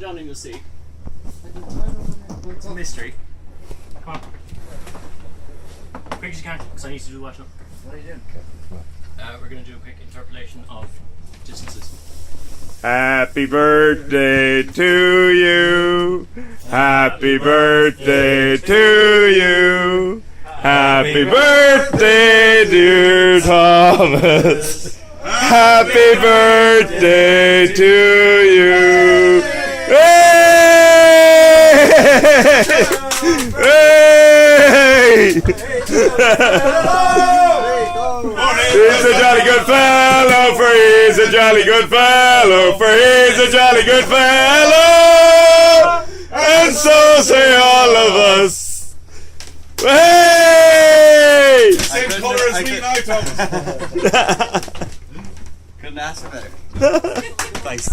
John and you'll see. It's a mystery. Come on. Quick as you can, because I need to do what now. What are you doing? We're going to do a quick interpolation of distances. Happy birthday to you. Happy birthday to you. Happy birthday, dear Thomas. Happy birthday to you. Hey! Hey! He's a jolly good fellow, for he's a jolly good fellow, for he's a jolly good fellow, and so say all of us. Hey! Same colour as me now, Thomas. Couldn't ask for better. Thanks.